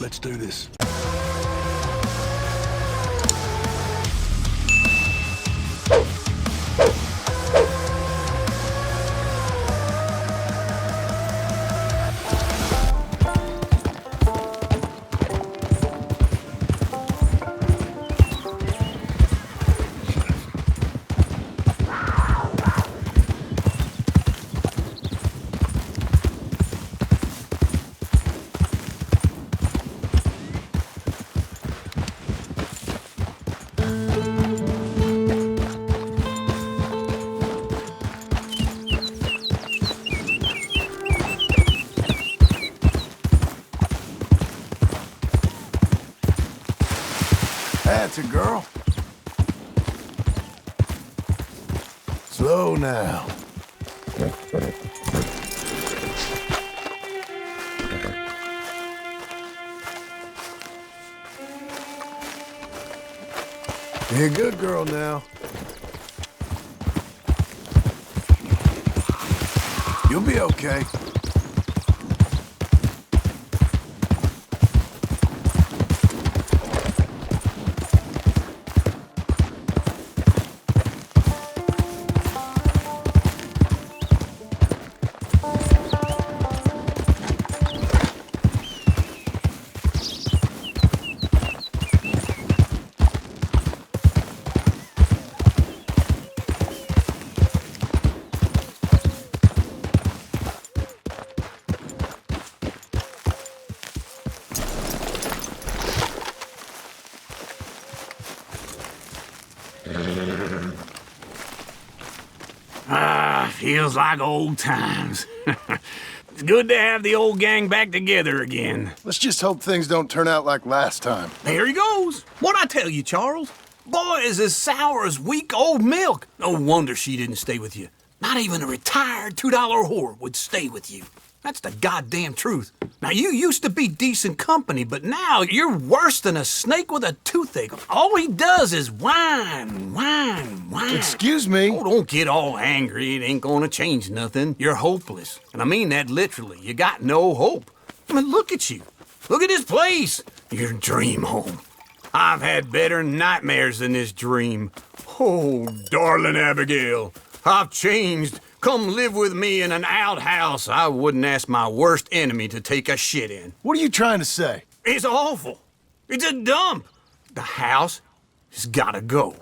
Let's do this. That's it, girl. Slow now. You're a good girl now. You'll be okay. Feels like old times. It's good to have the old gang back together again. Let's just hope things don't turn out like last time. There he goes. What'd I tell you, Charles? Boy is as sour as weak old milk. No wonder she didn't stay with you. Not even a retired $2 whore would stay with you. That's the goddamn truth. Now, you used to be decent company, but now you're worse than a snake with a toothache. All he does is whine. Excuse me? Oh, don't get all angry. It ain't gonna change nothing. You're hopeless. And I mean that literally. You got no hope. I mean, look at you. Look at this place. Your dream home. I've had better nightmares than this dream. Oh, darling Abigail, I've changed. Come live with me in an outhouse I wouldn't ask my worst enemy to take a shit in. What are you trying to say? It's awful. It's a dump. The house has gotta go.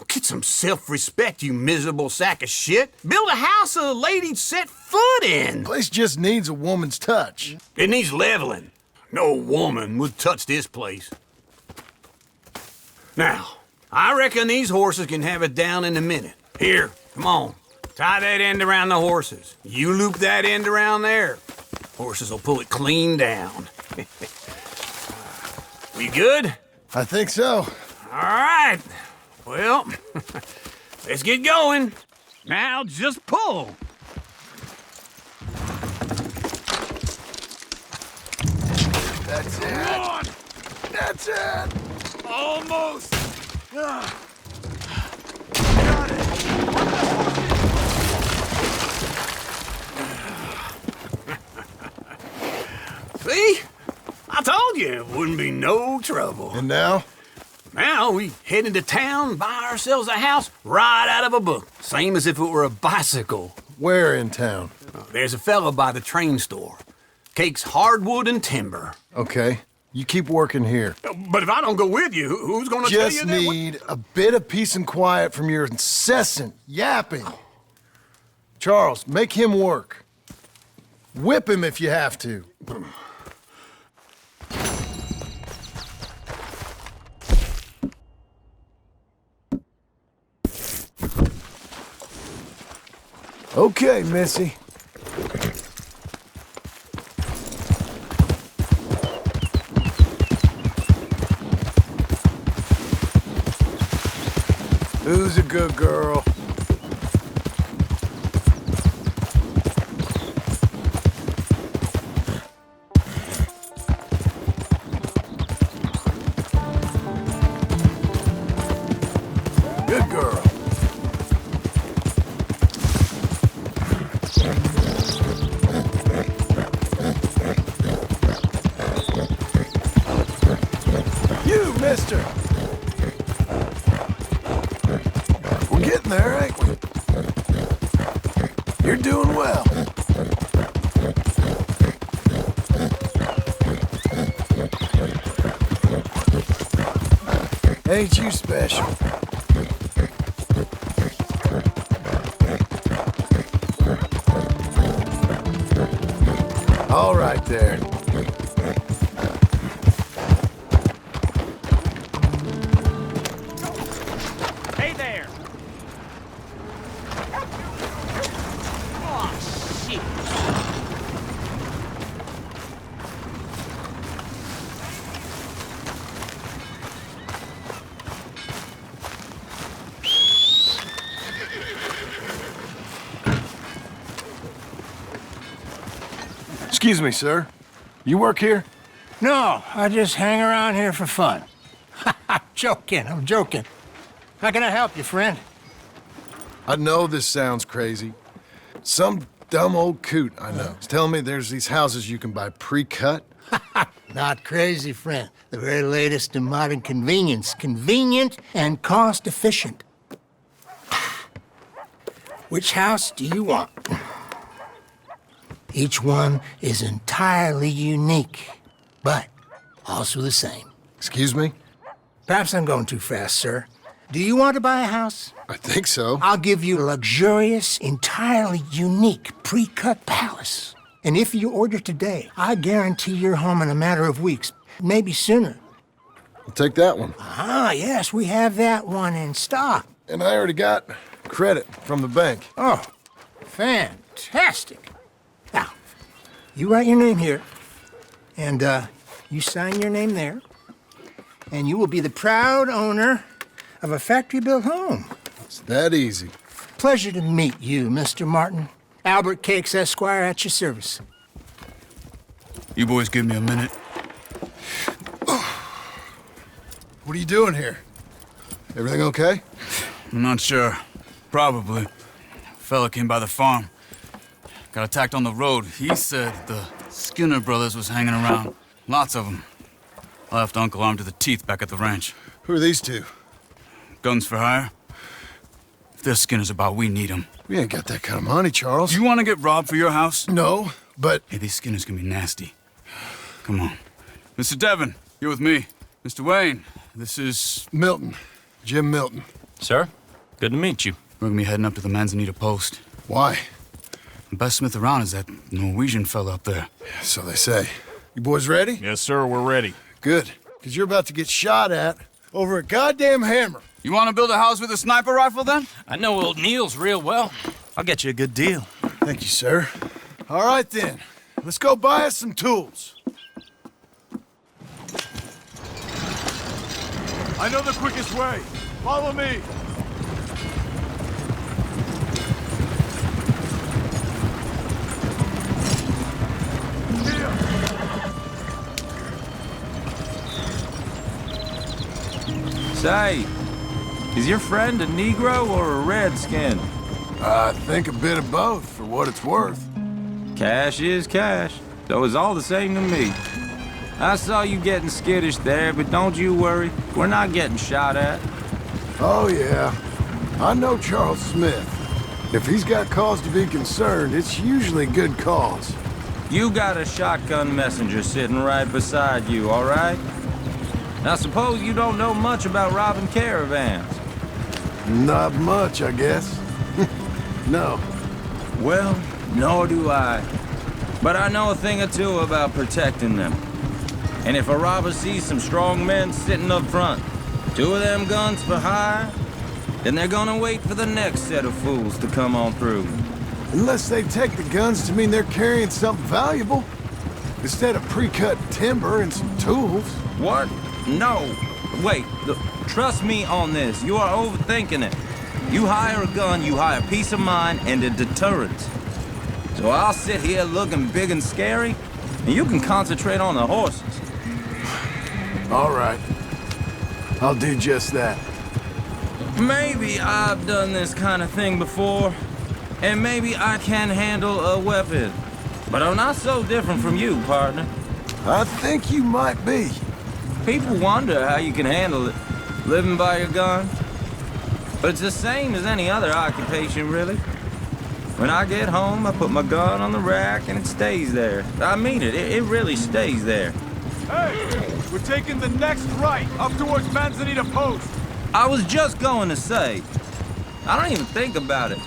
Get some self-respect, you miserable sack of shit. Build a house a lady'd set foot in. Place just needs a woman's touch. It needs leveling. No woman would touch this place. Now, I reckon these horses can have it down in a minute. Here, come on. Tie that end around the horses. You loop that end around there. Horses will pull it clean down. We good? I think so. All right. Well, let's get going. Now just pull. That's it. Come on. That's it. Almost. Got it. See? I told you it wouldn't be no trouble. And now? Now we head into town, buy ourselves a house right out of a book. Same as if it were a bicycle. Where in town? There's a fella by the train store. Cakes hardwood and timber. Okay. You keep working here. But if I don't go with you, who's gonna tell you Just that? need a bit of peace and quiet from your incessant yapping. Charles, make him work. Whip him if you have to. Okay, Missy. Who's a good girl? Good girl. mister. We're getting there, ain't we? You're doing well. Ain't you special? All right there. Hey there! Oh, shit! Excuse me, sir. You work here? No, I just hang around here for fun. I'm joking. How can I help you, friend? I know this sounds crazy. Some dumb old coot I know is telling me there's these houses you can buy pre-cut. Not crazy, friend. The very latest in modern convenience. Convenient and cost-efficient. Which house do you want? Each one is entirely unique, but also the same. Excuse me? Perhaps I'm going too fast, sir. Do you want to buy a house? I think so. I'll give you a luxurious, entirely unique pre-cut palace. And if you order today, I guarantee you're home in a matter of weeks, maybe sooner. I'll take that one. Ah, yes, we have that one in stock. And I already got credit from the bank. Oh, fantastic. Now, you write your name here, and you sign your name there, and you will be the proud owner of a factory-built home. It's that easy. Pleasure to meet you, Mr. Martin. Albert Cakes, Esquire, at your service. You boys give me a minute. What are you doing here? Everything okay? I'm not sure. Probably. Fella came by the farm. Got attacked on the road. He said the Skinner brothers was hanging around. Lots of them. I left Uncle armed to the teeth back at the ranch. Who are these two? Guns for hire? If there's Skinners about, we need them. We ain't got that kind of money, Charles. You want to get robbed for your house? No, but... Hey, these Skinners can be nasty. Come on. Mr. Devon, you're with me. Mr. Wayne, this is... Milton. Jim Milton. Sir, good to meet you. We're gonna be heading up to the Manzanita post. Why? The best smith around is that Norwegian fella up there. So they say. You boys ready? Yes, sir, we're ready. Good. Because you're about to get shot at over a goddamn hammer. You want to build a house with a sniper rifle, then? I know old Neil's real well. I'll get you a good deal. Thank you, sir. All right, then. Let's go buy us some tools. I know the quickest way. Follow me. Here. Say, is your friend a Negro or a Redskin? I think a bit of both, for what it's worth. Cash is cash, so it's all the same to me. I saw you getting skittish there, but don't you worry. We're not getting shot at. Oh, yeah. I know Charles Smith. If he's got cause to be concerned, it's usually good cause. You got a shotgun messenger sitting right beside you, all right? Now, suppose you don't know much about robbing caravans. Not much, I guess. No. Well, nor do I. But I know a thing or two about protecting them. And if a robber sees some strong men sitting up front, 2 of them guns for hire, then they're gonna wait for the next set of fools to come on through. Unless they take the guns to mean they're carrying something valuable. Instead of pre-cut timber and some tools. What? No. Wait, trust me on this. You are overthinking it. You hire a gun, you hire peace of mind and a deterrent. So I'll sit here looking big and scary, and you can concentrate on the horses. All right. I'll do just that. Maybe I've done this kind of thing before, and maybe I can handle a weapon. But I'm not so different from you, partner. I think you might be. People wonder how you can handle it, living by your gun. But it's the same as any other occupation, really. When I get home, I put my gun on the rack and it stays there. I mean it, it really stays there. Hey, we're taking the next right, up towards Manzanita Post. I was just going to say, I don't even think about it.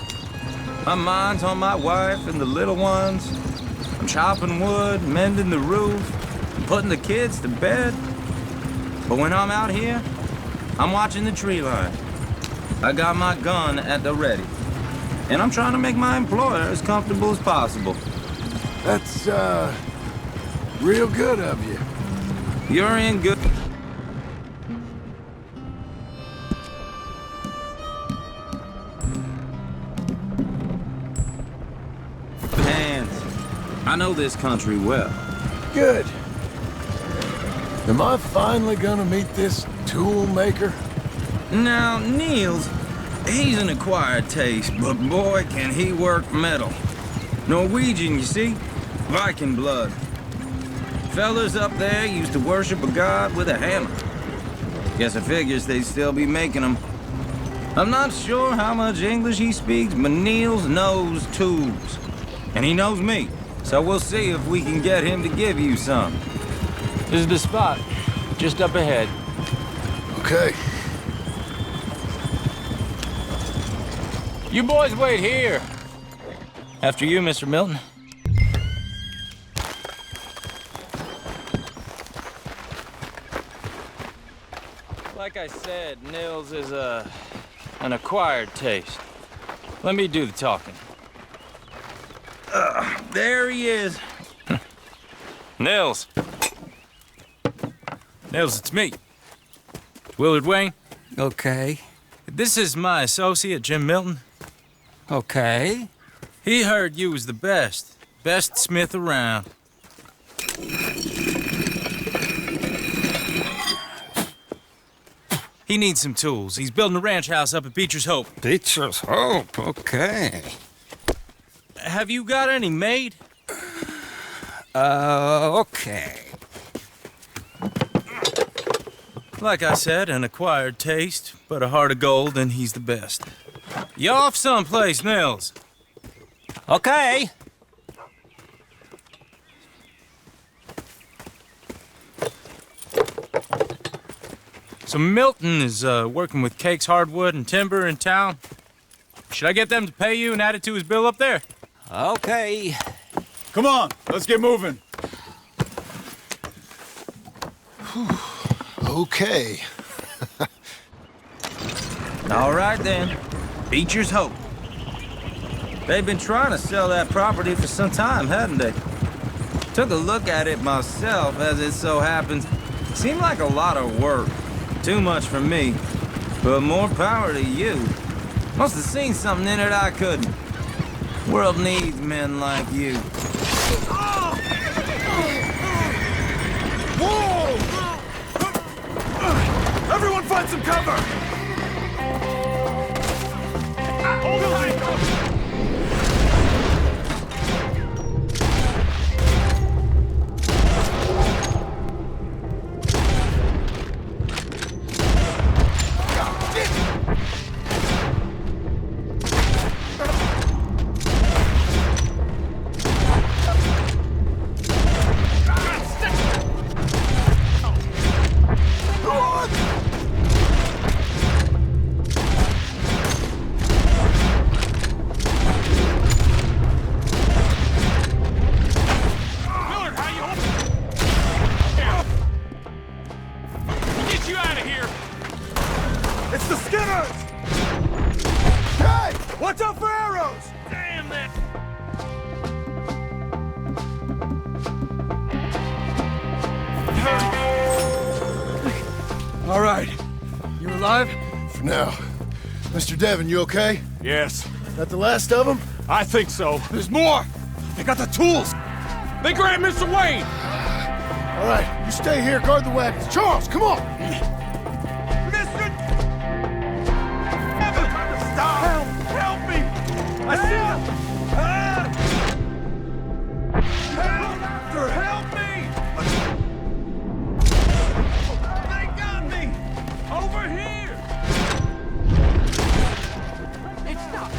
My mind's on my wife and the little ones. I'm chopping wood, mending the roof, putting the kids to bed. But when I'm out here, I'm watching the tree line. I got my gun at the ready. And I'm trying to make my employer as comfortable as possible. That's, real good of you. You're in good hands. I know this country well. Good. Am I finally gonna meet this tool maker? Now, Niels, he's an acquired taste, but boy, can he work metal. Norwegian, you see? Viking blood. Fellas up there used to worship a god with a hammer. Guess I figures they'd still be making them. I'm not sure how much English he speaks, but Niels knows tools. And he knows me, so we'll see if we can get him to give you some. This is the spot, just up ahead. Okay. You boys wait here. After you, Mr. Milton. Like I said, Nils is an acquired taste. Let me do the talking. There he is. Nils. Nils, it's me. Willard Wayne. Okay. This is my associate, Jim Milton. Okay. He heard you was the best smith around. He needs some tools. He's building a ranch house up at Beecher's Hope. Beecher's Hope, okay. Have you got any made? Okay. Like I said, an acquired taste, but a heart of gold, and he's the best. You off someplace, Nils? Okay. So Milton is working with Cake's Hardwood and Timber in town. Should I get them to pay you and add it to his bill up there? Okay. Come on, let's get moving. Okay. All right then, Beecher's Hope. They've been trying to sell that property for some time, hadn't they? Took a look at it myself, as it so happens. Seemed like a lot of work. Too much for me. But more power to you. Must have seen something in it I couldn't. World needs men like you. Whoa! Everyone find some cover! Hold tight! It's the Skinners! Hey! Watch out for arrows! Damn it! All right. You alive? For now. Mr. Devon, you okay? Yes, That the last of them? I think so. There's more! They got the tools! They grabbed Mr. Wayne! All right, you stay here, guard the wagons. Charles, come on! Mr. Devon! Stop! Help me! I see him! Help! Help me! Over here! It's not.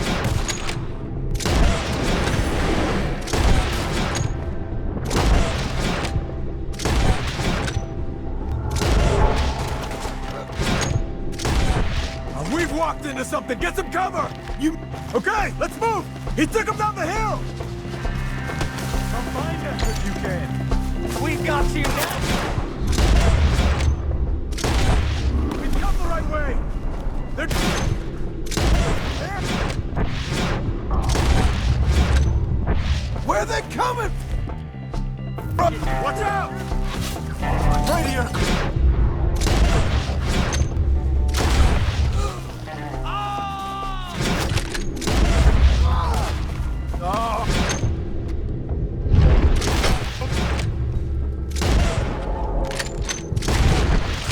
We've walked into something! Get some cover! You... Okay, let's move! He took him down the hill! Come find us if you can! We've got you now. We've come the right way! They're... Where are they coming? Watch out! Right here!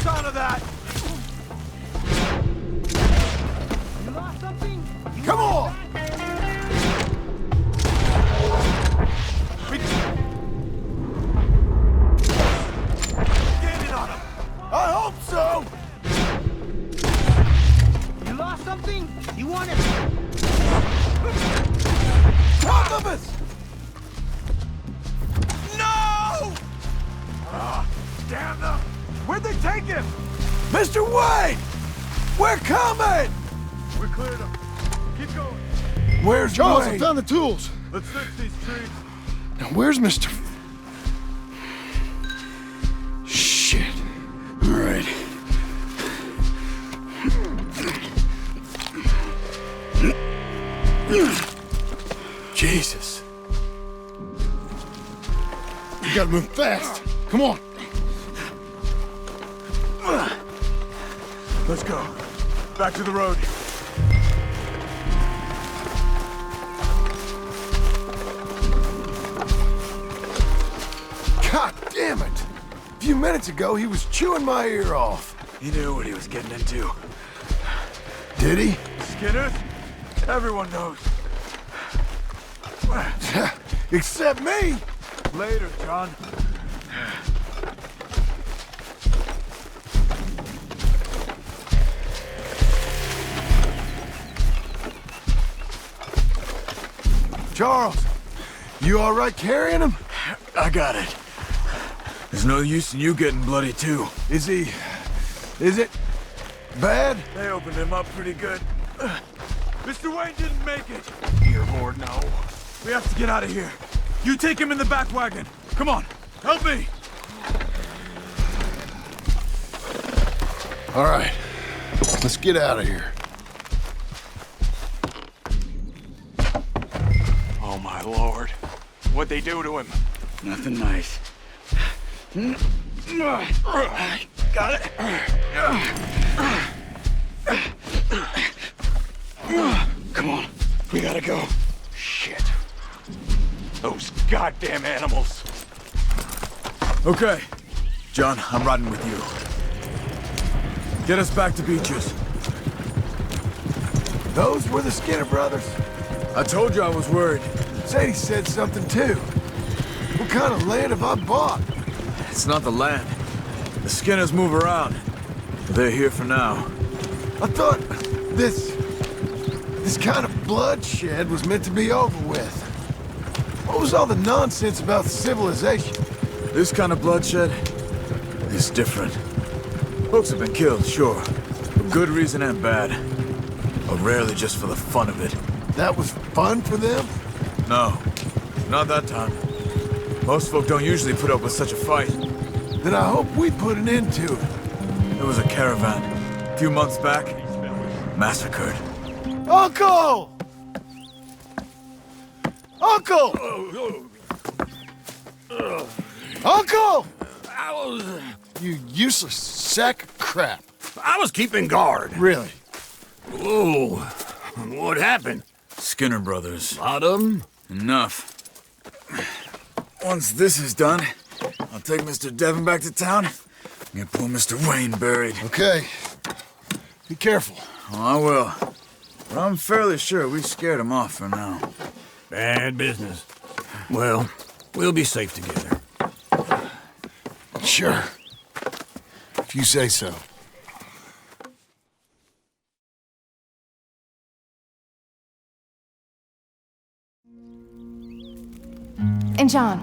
Son of that! You lost something? Come on! Gaining on him! I hope so! You lost something? You want it? Top of us! No! Damn them! Where'd they take him? Mr. Wayne! We're coming! We cleared him. Keep going. Where's Charles? I found the tools. Let's fix these trees. Now, where's Mr. Shit. All right. Jesus. You gotta move fast. Come on. Let's go. Back to the road. God damn it. A few minutes ago, he was chewing my ear off. He knew what he was getting into. Did he? Skinners? Everyone knows. Except me. Later, John. Charles, you all right carrying him? I got it. There's no use in you getting bloody, too. Is it bad? They opened him up pretty good. Mr. Wayne didn't make it. Dear Lord, no. We have to get out of here. You take him in the back wagon. Come on, help me. All right, let's get out of here. Oh, my Lord. What'd they do to him? Nothing nice. Got it. Come on, we gotta go. Shit. Those goddamn animals. Okay. John, I'm riding with you. Get us back to Beaches. Those were the Skinner brothers. I told you I was worried. Sadie said something too. What kind of land have I bought? It's not the land. The Skinners move around. They're here for now. I thought this kind of bloodshed was meant to be over with. What was all the nonsense about civilization? This kind of bloodshed is different. Folks have been killed, sure. For good reason and bad. But rarely just for the fun of it. That was fun for them? No, not that time. Most folk don't usually put up with such a fight. Then I hope we put an end to it. There was a caravan a few months back, massacred. Uncle! Uncle! Uncle! You useless sack of crap. I was keeping guard. Really? Whoa. What happened? Skinner brothers. Lot of them? Enough. Once this is done, I'll take Mr. Devon back to town and get poor Mr. Wayne buried. Okay. Be careful. Oh, I will. But I'm fairly sure we scared him off for now. Bad business. Well, we'll be safe together. Sure. If you say so. John,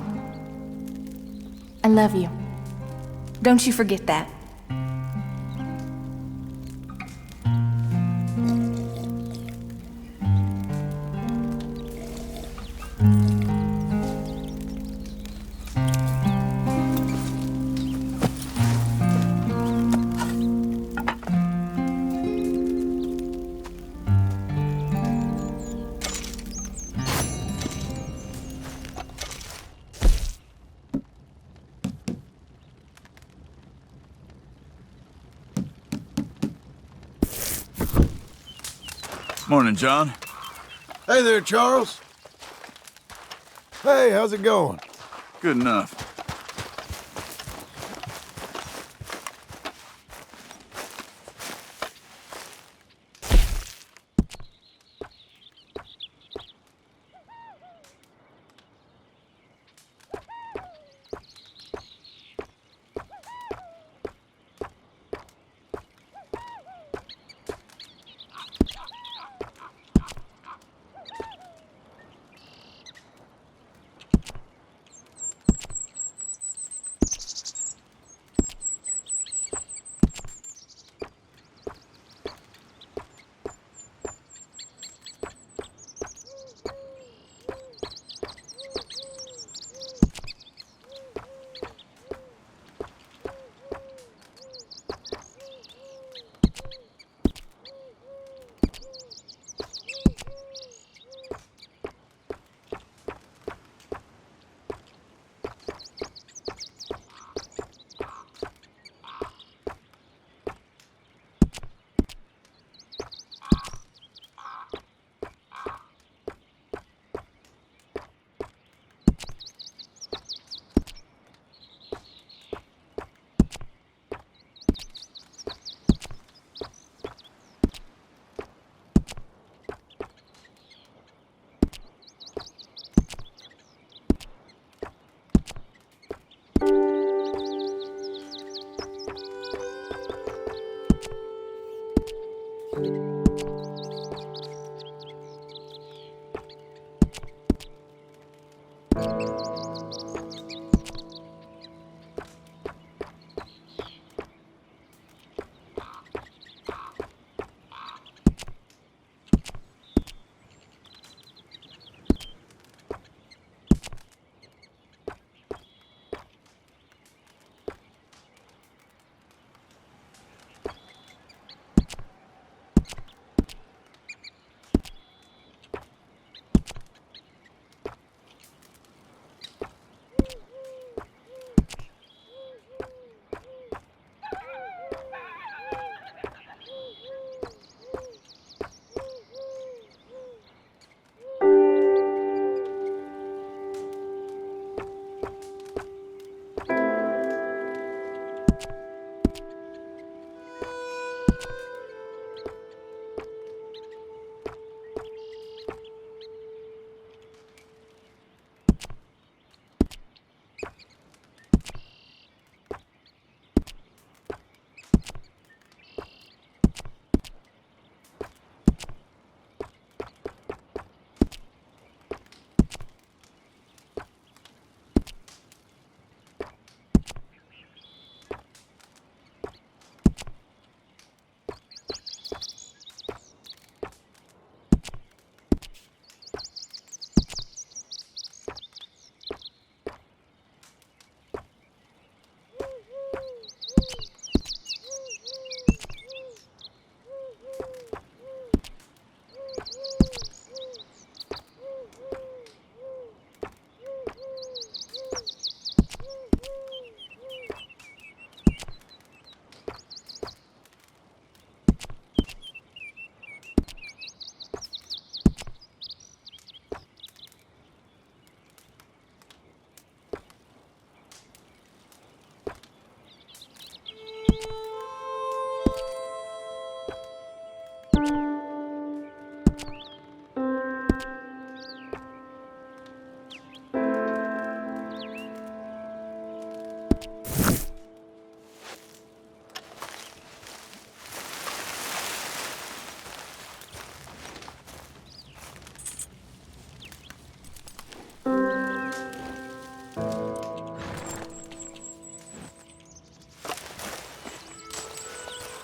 I love you. Don't you forget that. Morning, John. Hey there, Charles. Hey, how's it going? Good enough.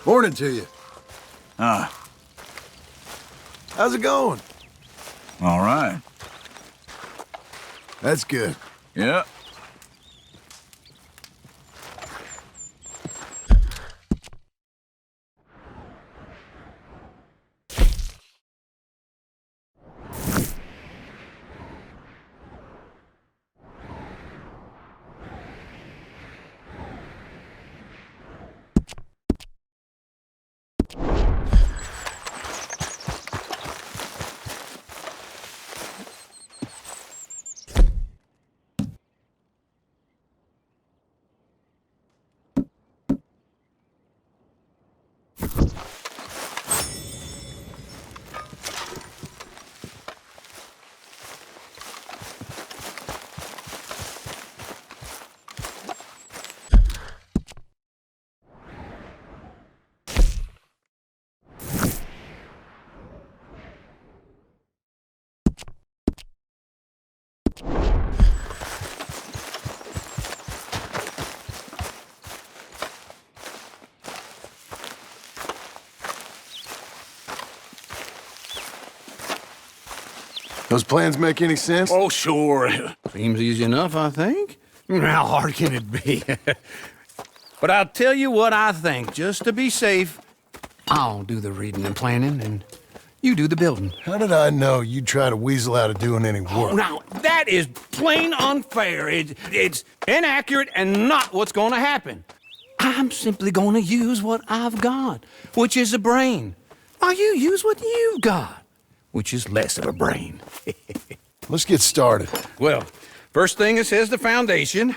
Morning to you. Ah, How's it going? all right. That's good. Yeah. Those plans make any sense? Oh, sure. Seems easy enough, I think. How hard can it be? But I'll tell you what I think, just to be safe. I'll do the reading and planning, and you do the building. How did I know you'd try to weasel out of doing any work? Now, that is plain unfair. It's inaccurate and not what's going to happen. I'm simply going to use what I've got, which is a brain. While you use what you've got, which is less of a brain. Let's get started. Well, first thing it says the foundation,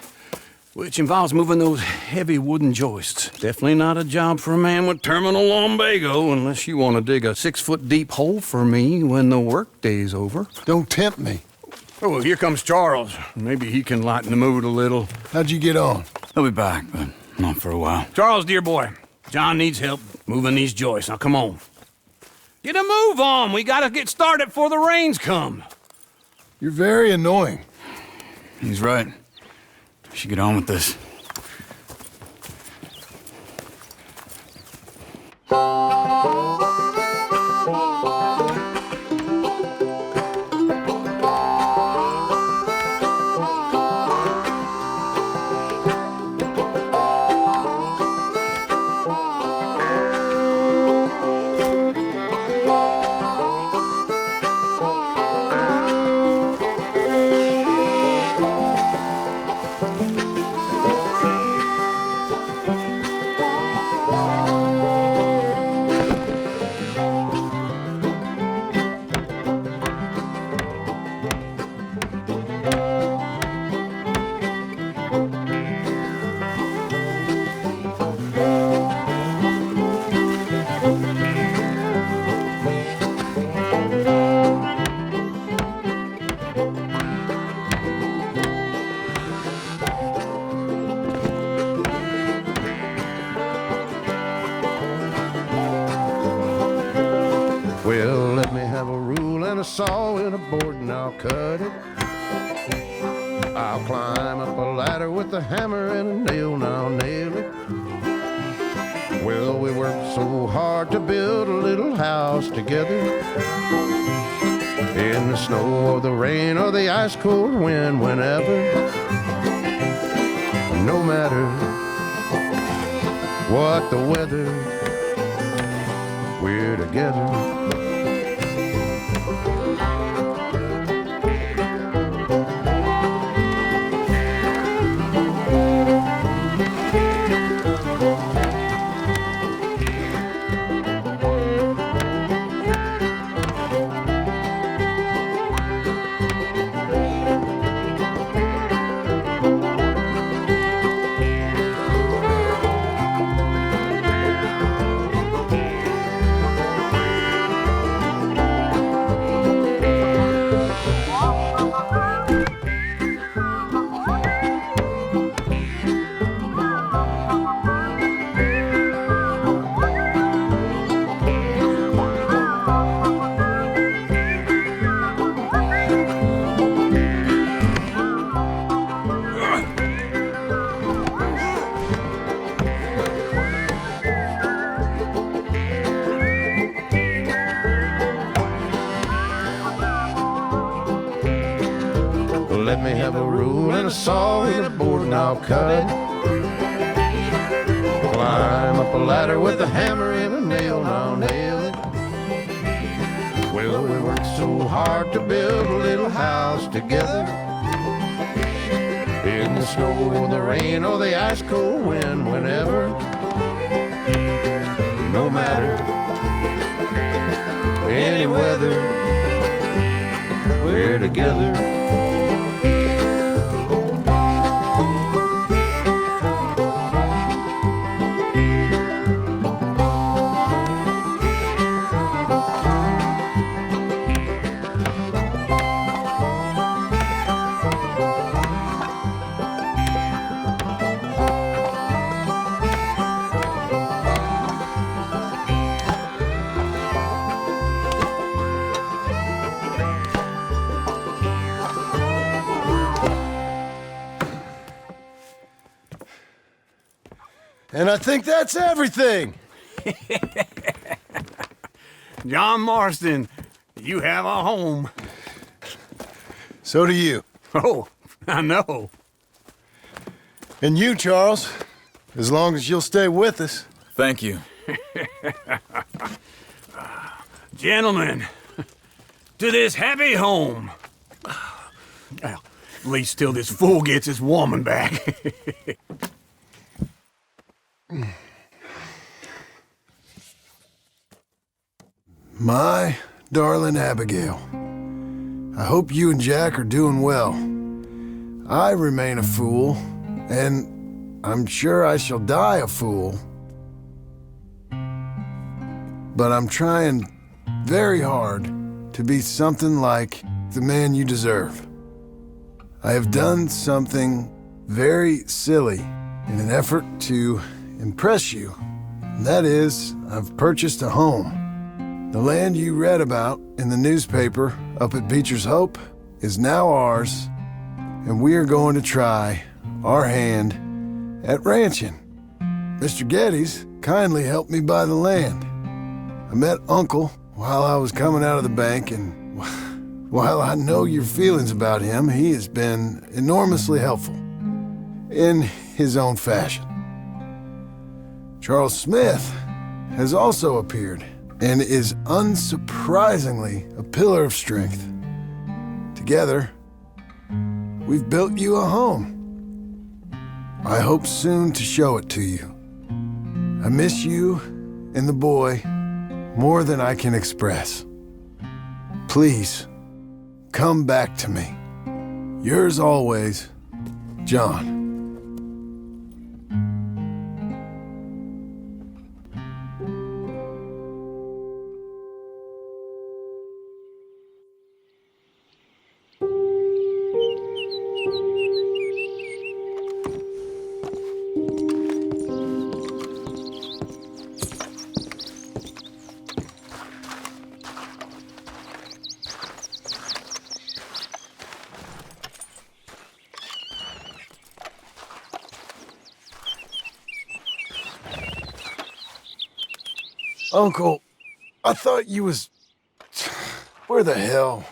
which involves moving those heavy wooden joists. Definitely not a job for a man with terminal lumbago unless you want to dig a 6-foot deep hole for me when the workday's over. Don't tempt me. Oh, here comes Charles. Maybe he can lighten the mood a little. How'd you get on? He'll be back, but not for a while. Charles, dear boy, John needs help moving these joists. Now, come on. Get a move on. We gotta get started before the rains come. You're very annoying. He's right. We should get on with this. Well, let me have a rule and a saw and a board and I'll cut it. I'll climb up a ladder with a hammer and a nail and I'll nail it. Well, we worked so hard to build a little house together. In the snow or the rain or the ice cold wind, whenever. No matter what the weather, we're together. Let me have a rule and a saw and a board and I'll cut. Climb up a ladder with a hammer and a nail and I'll nail it. Well, we worked so hard to build a little house together. In the snow, the rain, or the ice cold wind, whenever. No matter any weather, we're together. And I think that's everything. John Marston, you have a home. So do you. Oh, I know. And you, Charles, as long as you'll stay with us. Thank you. Gentlemen, to this happy home. Well, at least till this fool gets his woman back. My darling Abigail, I hope you and Jack are doing well. I remain a fool, and I'm sure I shall die a fool. But I'm trying very hard to be something like the man you deserve. I have done something very silly in an effort to impress you. And that is, I've purchased a home. The land you read about in the newspaper up at Beecher's Hope is now ours, and we are going to try our hand at ranching. Mr. Geddes kindly helped me buy the land. I met Uncle while I was coming out of the bank, and while I know your feelings about him, he has been enormously helpful in his own fashion. Charles Smith has also appeared and is unsurprisingly a pillar of strength. Together, we've built you a home. I hope soon to show it to you. I miss you and the boy more than I can express. Please, come back to me. Yours always, John. Uncle, I thought you was... Where the hell?